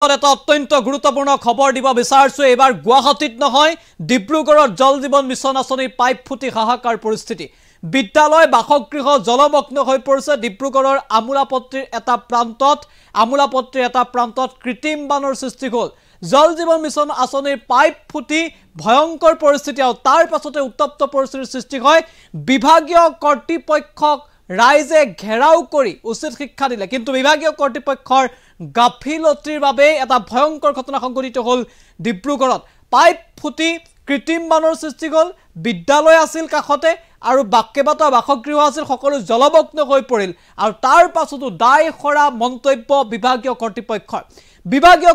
এটা অত্যন্ত গুৰুত্বপূৰ্ণ খবৰ দিব বিচাৰিছো এবাৰ গুৱাহাটীত নহয় ডিব্ৰুগড়ত জল জীৱন মিছন আঁচনিৰ পাইপ ফুটি হাহাকাৰ পৰিস্থিতি বিদ্যালয় বাসগৃহ জলমগ্ন হৈ পৰিছে ডিব্ৰুগড়ৰ আমোলাপট্টিৰ এটা প্ৰান্তত কৃত্ৰিম বানৰ সৃষ্টি হ'ল জল জীৱন মিছন আঁচনিৰ পাইপ ফুটি ভয়ংকৰ পৰিস্থিতি আৰু তাৰ পাছতে উত্তপ্ত পৰিস্থিতিৰ সৃষ্টি হয় বিভাগীয় কৰ্তৃপক্ষক ৰাইজে ঘেৰাও কৰি উচিত শিক্ষা দিলে কিন্তু বিভাগীয় কৰ্তৃপক্ষৰ গাফিলতিৰ বাবে এটা ভয়ংকৰ ঘটনা সংঘটিত হ'ল ডিব্ৰুগড়ত পাইপ ফুটি কৃত্ৰিম বানৰ সৃষ্টি হ'ল বিদ্যালয় আছিল কাষতে আৰু কেইবাটা বাসগৃহ আছিল সকলো জলমগ্ন হৈ পৰিল আৰু তাৰ পাছতো দায় খৰা মন্তব্য বিভাগীয়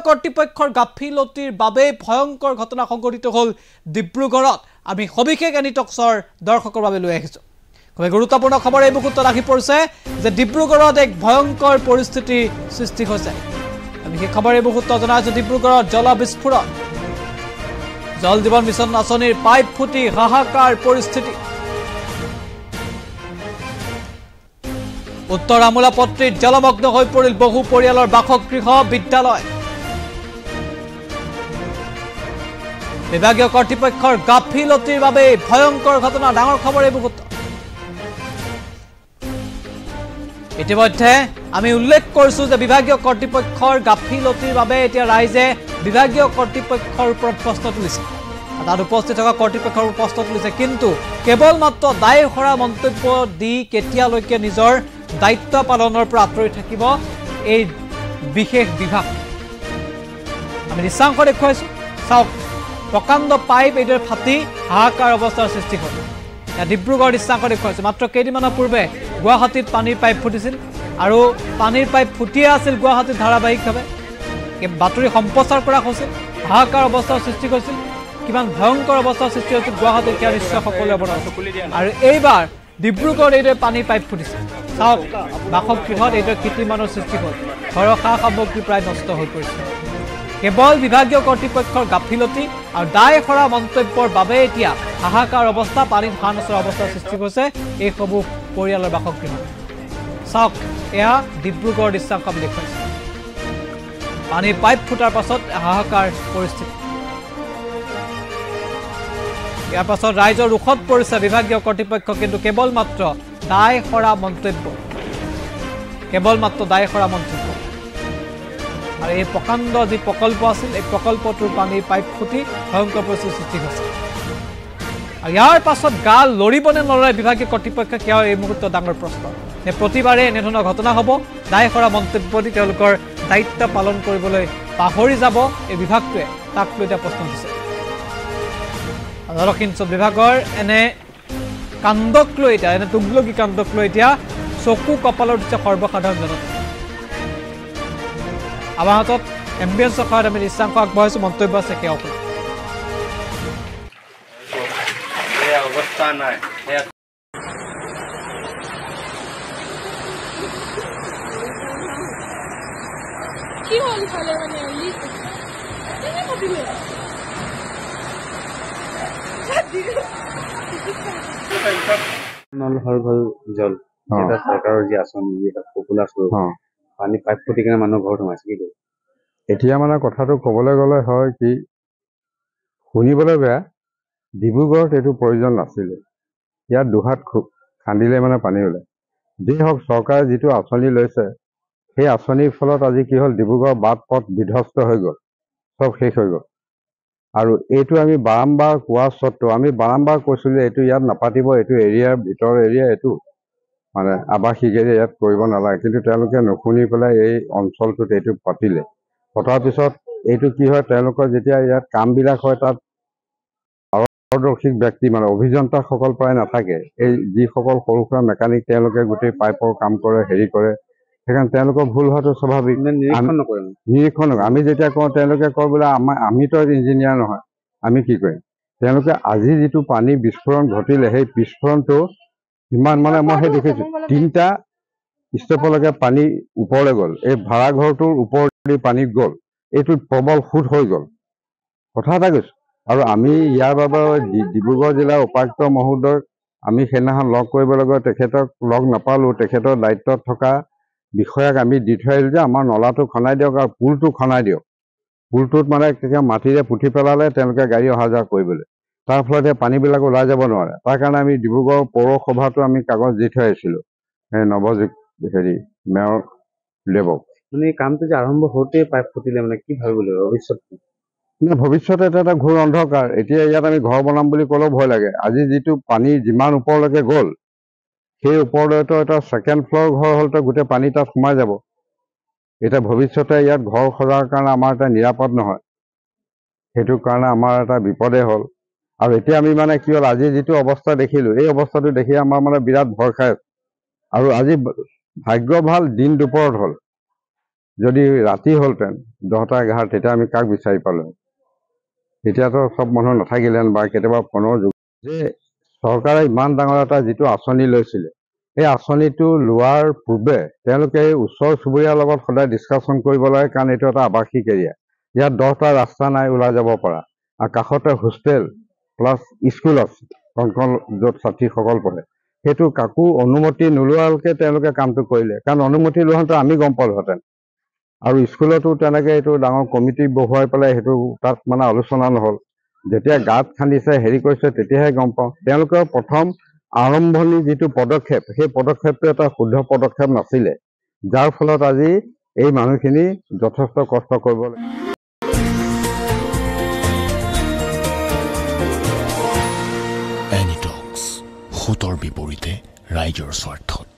কৰ্তৃপক্ষৰ গাফিলতিৰ বাবে ভয়ংকৰ ঘটনা সংঘটিত হ'ল ডিব্ৰুগড়ত আমি সবিশেষ এনিটক্সৰ দৰ্শকৰ বাবে লৈ আহিছো খুব গুৰুত্বপূৰ্ণ খবৰ এই মুহূৰ্তত আহি পৰিছে যে ডিব্ৰুগড়ত এক ভয়ংকৰ পৰিস্থিতিৰ সৃষ্টি হৈছে আমি এই খবৰ এই মুহূৰ্তত জনাইছো ডিব্ৰুগড়ত জল বিস্ফোৰণ জল জীৱন মিছন আঁচনিৰ পাইপ ফুটি হাহাকাৰ পৰিস্থিতি উত্তৰ আমোলাপট্টিত জলমগ্ন হৈ পৰিল বহু পৰিয়ালৰ বাসগৃহ বিদ্যালয় বিভাগীয় কৰ্তৃপক্ষৰ গাফিলতিৰ বাবে ভয়ংকৰ ঘটনা ডাঙৰ খবৰ এই মুহূৰ্তত ইতিমধ্যে আমি উল্লেখ কৰিছো যে বিভাগীয় কৰ্তৃপক্ষৰ গাফিলতিৰ বাবে এতিয়া ৰাইজে বিভাগীয় কৰ্তৃপক্ষৰ ওপৰত প্ৰশ্ন তুলিছে তাত উপস্থিত থকা কৰ্তৃপক্ষৰ প্ৰশ্ন তুলিছে কিন্তু কেৱল মাত্ৰ দায় খৰা মন্তব্য দি কেতিয়ালৈকে নিজৰ দায়িত্ব পালনৰ পৰা আঁতৰি থাকিব এই বিশেষ বিভাগ আমি দৃশ্যাংশ দেখুৱাইছো চাওক প্ৰকাণ্ড পাইপ এইদৰে ফাটি হাহাকাৰ অৱস্থাৰ সৃষ্টি হ'ল ডিব্ৰুগড় দৃশ্যাংশ দেখুৱাইছো মাত্ৰ কেইদিনমানৰ পূৰ্বে গুৱাহাটীত পানীৰ পাইপ ফুটিছিল আৰু পানীৰ পাইপ ফুটিয়ে আছিল গুৱাহাটীত ধাৰাবাহিকভাৱে বাতৰি সম্প্ৰচাৰ কৰা হৈছিল হাহাকাৰ অৱস্থাৰ সৃষ্টি হৈছিল কিমান ভয়ংকৰ অৱস্থাৰ সৃষ্টি হৈছিল গুৱাহাটীত সেয়া নিশ্চয় সকলোৱে বনাইছে আৰু এইবাৰ ডিব্ৰুগড়ত এইদৰে পানীৰ পাইপ ফুটিছিল চাওক বাসগৃহত এইদৰে কৃত্ৰিম বানৰ সৃষ্টি হ'ল ঘৰৰ সা সামগ্ৰী প্ৰায় নষ্ট হৈ পৰিছে কেৱল বিভাগীয় কৰ্তৃপক্ষৰ গাফিলতি আৰু দায় খৰা মন্তব্যৰ বাবে এতিয়া হাহাকাৰ অৱস্থা পানীত হাঁহ নচৰা অৱস্থাৰ সৃষ্টি হৈছে এইসমূহ পৰিয়ালৰ বাসগৃহ চাওক এয়া ডিব্ৰুগড় দৃশ্যাংশ আমি দেখুৱাইছে পানীৰ পাইপ ফুটাৰ পাছত হাহাকাৰ পৰিস্থিতি ইয়াৰ পাছত ৰাইজৰ ৰোষত পৰিছে বিভাগীয় কৰ্তৃপক্ষ কিন্তু কেৱল মাত্ৰ দায় খৰা মন্তব্য আৰু এই প্ৰকাণ্ড যি প্ৰকল্প আছিল এই প্ৰকল্পটোৰ পানীৰ পাইপ ফুটি ভয়ংকৰ পৰিস্থিতিৰ সৃষ্টি হৈছে আৰু ইয়াৰ পাছত গা লৰিবনে নলৰে বিভাগীয় কৰ্তৃপক্ষক সেয়া এই মুহূৰ্তত ডাঙৰ প্ৰশ্ন নে প্ৰতিবাৰে এনেধৰণৰ ঘটনা হ'ব দায় খৰা মন্তব্য দি তেওঁলোকৰ দায়িত্ব পালন কৰিবলৈ পাহৰি যাব এই বিভাগটোৱে তাক লৈ এতিয়া প্ৰশ্ন দিছে জলসিঞ্চন বিভাগৰ এনে কাণ্ডক লৈ এতিয়া এনে তুগলকি কাণ্ডক লৈ এতিয়া চকু কপালত দিছে সৰ্বসাধাৰণ জনতা আমাৰ হাতত এম্বুলেন্সৰ সহায়ত আমি দৃশ্যাংশ আগবঢ়াইছো মন্তব্য আছে সেয়া আপোনাৰ অৱস্থা নাই কি হ'ল ইফালে মানে নল হৰ ঘৰ জল এটা চৰকাৰৰ যি আঁচনি এটা পপুলাৰ পানী পাইপ ফুটি কিনে মানুহ ঘৰত সোমাইছে কি এতিয়া মানে কথাটো ক'বলৈ গ'লে হয় কি শুনিবলৈ বেয়া ডিব্ৰুগড়ত এইটো প্ৰয়োজন নাছিলে ইয়াত দুহাত খান্দিলে মানে পানী ওলায় যি হওক চৰকাৰে যিটো আঁচনি লৈছে সেই আঁচনিৰ ফলত আজি কি হ'ল ডিব্ৰুগড়ৰ বাট পথ বিধ্বস্ত হৈ গ'ল চব শেষ হৈ গ'ল আৰু এইটো আমি বাৰম্বাৰ কোৱা স্বত্বেও আমি বাৰম্বাৰ কৈছিলোঁ এইটো ইয়াত নাপাতিব এইটো এৰিয়াৰ ভিতৰ এৰিয়া এইটো মানে আৱাসিক এৰিয়া ইয়াত কৰিব নালাগে কিন্তু তেওঁলোকে নুশুনি পেলাই এই অঞ্চলটোত এইটো পাতিলে পতাৰ পিছত এইটো কি হয় তেওঁলোকৰ যেতিয়া ইয়াত কামবিলাক হয় তাত পাৰদৰ্শী ব্যক্তি মানে অভিযন্তাসকল প্ৰায় নাথাকে এই যিসকল সৰু সুৰা মেকানিক তেওঁলোকে গোটেই পাইপৰ কাম কৰে হেৰি কৰে সেইকাৰণে তেওঁলোকৰ ভুল হোৱাটো স্বাভাৱিক নিৰীক্ষণ নকৰে আমি যেতিয়া কওঁ তেওঁলোকে কয় বোলে আমিতো ইঞ্জিনিয়াৰ নহয় আমি কি কৰিম তেওঁলোকে আজি যিটো পানী বিস্ফোৰণ ঘটিলে সেই বিস্ফোৰণটো ইমান মানে মই সেই দেখিছোঁ 3টা ষ্টেপলৈকে পানী ওপৰলৈ গ'ল এই ভাড়াঘৰটোৰ ওপৰেদি পানী গ'ল এইটো প্ৰবল সোঁত হৈ গ'ল কথা এটা কৈছোঁ আৰু আমি ইয়াৰ বাবে ডিব্ৰুগড় জিলাৰ উপায়ুক্ত মহোদয়ক আমি সেইদিনাখন লগ কৰিবলৈ গৈ তেখেতক লগ নাপালোঁ তেখেতৰ দায়িত্বত থকা বিষয়াক আমি দি থৈ আহিলোঁ যে আমাৰ নলাটো খনাই দিয়ক আৰু পুলটো খনাই দিয়ক পুলটোত মানে মাটিৰে পুতি পেলালে তেওঁলোকে গাড়ী অহা যোৱা কৰিবলৈ তাৰ ফলত পানীবিলাক ওলাই যাব নোৱাৰে তাৰ কাৰণে আমি ডিব্ৰুগড় পৌৰসভাটো আমি কাগজ দি থৈ আহিছিলোঁ মেয়ৰ দেৱক মানে এই কামটো যে আৰম্ভ হওঁতে পাইপ ফুটিলে মানে কি ভাবিব লাগিব ভৱিষ্যত ভৱিষ্যতে এটা ঘোৰ অন্ধকাৰ এতিয়া ইয়াত আমি ঘৰ বনাম বুলি ক'লেও ভয় লাগে আজি যিটো পানী যিমান ওপৰলৈকে গ'ল সেই ওপৰলৈতো এটা ছেকেণ্ড ফ্ল'ৰ ঘৰ হ'লতো গোটেই পানী তাত সোমাই যাব এতিয়া ভৱিষ্যতে ইয়াত ঘৰ সজাৰ কাৰণে আমাৰ এটা নিৰাপদ নহয় সেইটো কাৰণে আমাৰ এটা বিপদে হ'ল আৰু এতিয়া আমি মানে কি হ'ল আজি যিটো অৱস্থা দেখিলোঁ এই অৱস্থাটো দেখি আমাৰ মানে বিৰাট ভয় খাই আৰু আজি ভাগ্য ভাল দিন দুপৰত হ'ল যদি ৰাতি হ'লহেঁতেন 10টা 11 তেতিয়া আমি কাক বিচাৰি পালোঁ এতিয়াতো চব মানুহ নাথাকিলেহেঁতেন বা কেতিয়াবা ফোনৰ যোগ যে চৰকাৰে ইমান ডাঙৰ এটা যিটো আঁচনি লৈছিলে এই আঁচনিটো লোৱাৰ পূৰ্বে তেওঁলোকে ওচৰ চুবুৰীয়াৰ লগত সদায় ডিছকাশ্যন কৰিব লাগে কাৰণ এইটো এটা আৱাসিক এৰিয়া ইয়াত 10টা ৰাস্তা নাই ওলাই যাব পৰা আৰু কাষতে হোষ্টেল প্লাছ স্কুল আছে কণ য'ত ছাত্ৰীসকল পঢ়ে সেইটো কাকো অনুমতি নোলোৱালৈকে তেওঁলোকে কামটো কৰিলে কাৰণ অনুমতি লোৱাহেঁতেন আমি গম পালোহেঁতেন আৰু স্কুলতো তেনেকৈ এইটো ডাঙৰ কমিটি বহুৱাই পেলাই সেইটো তাত মানে আলোচনা নহ'ল যেতিয়া গাঁত খান্দিছে হেৰি কৰিছে তেতিয়াহে গম পাওঁ তেওঁলোকৰ প্ৰথম আৰম্ভণি যিটো পদক্ষেপ সেই পদক্ষেপটো এটা শুদ্ধ পদক্ষেপ নাছিলে যাৰ ফলত আজি এই মানুহখিনি যথেষ্ট কষ্ট কৰিব লাগে এনিটক্স, সুতৰ বিপৰীতে ৰাইজৰ স্বাৰ্থত।